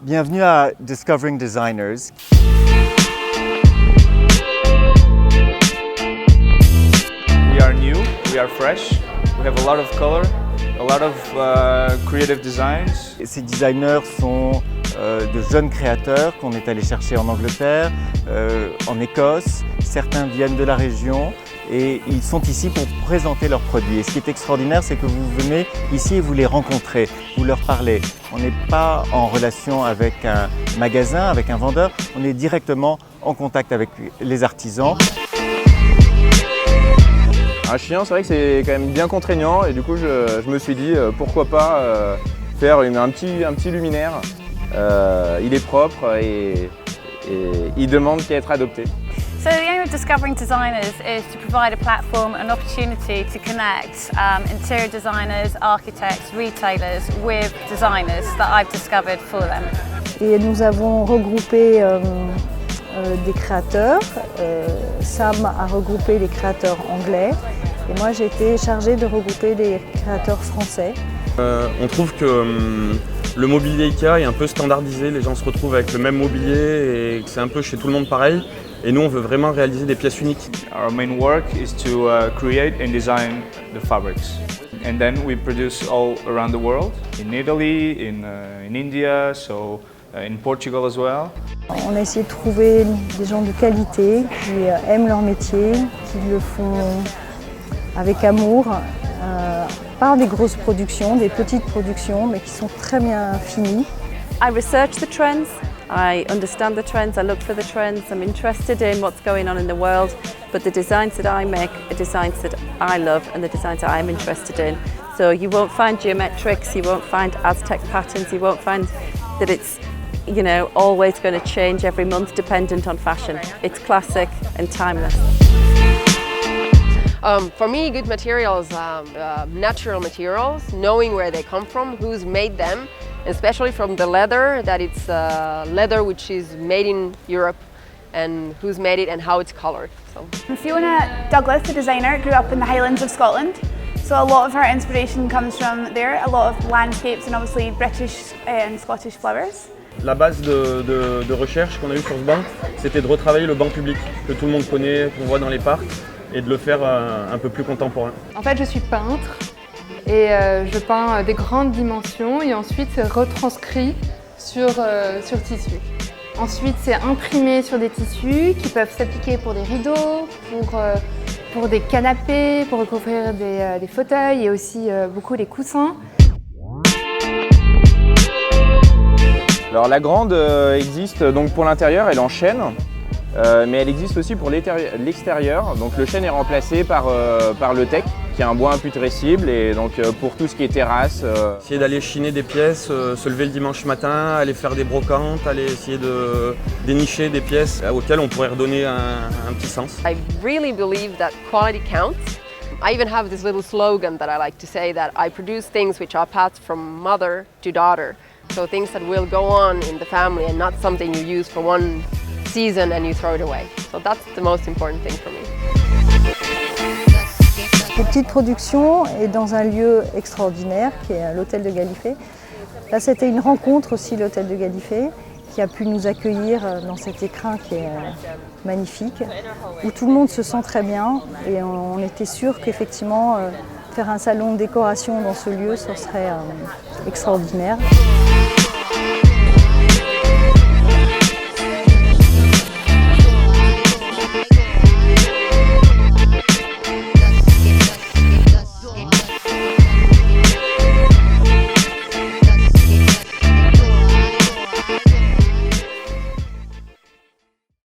Bienvenue à Discovering Designers. We are new, we are fresh, we have a lot of color, a lot of creative designs. Ces designers sont de jeunes créateurs qu'on est allé chercher en Angleterre, en Écosse. Certains viennent de la région et ils sont ici pour présenter leurs produits. Et ce qui est extraordinaire, c'est que vous venez ici et vous les rencontrez, vous leur parlez. On n'est pas en relation avec un magasin, avec un vendeur, on est directement en contact avec les artisans. Un chien, c'est vrai que c'est quand même bien contraignant et du coup je me suis dit pourquoi pas faire un petit luminaire. Il est propre et il demande qu'à être adopté. So the aim of Discovering Designers is to provide a platform and opportunity to connect interior designers, architects, retailers with designers that I've discovered for them. Et nous avons regroupé des créateurs. Sam a regroupé les créateurs anglais et moi j'ai été chargée de regrouper les créateurs français. On trouve que le mobilier IKEA est un peu standardisé, les gens se retrouvent avec le même mobilier et que c'est un peu chez tout le monde pareil. Et nous, on veut vraiment réaliser des pièces uniques. Our main work is to create and design the fabrics. And then we produce all around the world, in Italy, in India, so in Portugal as well. On a essayé de trouver des gens de qualité qui aiment leur métier, qui le font avec amour, pas des grosses productions, des petites productions, mais qui sont très bien finies. I research the trends, I understand the trends, I look for the trends, I'm interested in what's going on in the world, but the designs that I make are designs that I love and the designs that I'm interested in. So you won't find geometrics, you won't find Aztec patterns, you won't find that it's always going to change every month dependent on fashion. It's classic and timeless. For me, good materials, natural materials, knowing where they come from, who's made them, especially from the leather, that it's leather which is made in Europe and who's made it and how it's colored. So. Fiona Douglas, the designer, grew up in the Highlands of Scotland, so a lot of her inspiration comes from there, a lot of landscapes and obviously British and Scottish flowers. La base de recherche qu'on a eue sur ce banc, c'était de retravailler le banc public que tout le monde connaît, qu'on voit dans les parcs, et de le faire un peu plus contemporain. En fait, je suis peintre et je peins des grandes dimensions et ensuite c'est retranscrit sur tissu. Ensuite, c'est imprimé sur des tissus qui peuvent s'appliquer pour des rideaux, pour des canapés, pour recouvrir des fauteuils et aussi beaucoup les coussins. Alors la grande existe donc pour l'intérieur, elle est en chêne, mais elle existe aussi pour l'extérieur. Donc le chêne est remplacé par le teak, qui est un bois imputrescible, et donc pour tout ce qui est terrasse. Essayer d'aller chiner des pièces, se lever le dimanche matin, aller faire des brocantes, aller essayer de dénicher des pièces auxquelles on pourrait redonner un petit sens. I really believe that quality counts. I even have this little slogan that I like to say, that I produce things which are passed from mother to daughter. So things that will go on in the family and not something you use for one season and you throw it away. So that's the most important thing for me. Cette petite production est dans un lieu extraordinaire qui est l'hôtel de Gallifet. Là, c'était une rencontre aussi, l'hôtel de Gallifet, qui a pu nous accueillir dans cet écrin qui est magnifique, où tout le monde se sent très bien et on était sûr qu'effectivement faire un salon de décoration dans ce lieu, ce serait extraordinaire.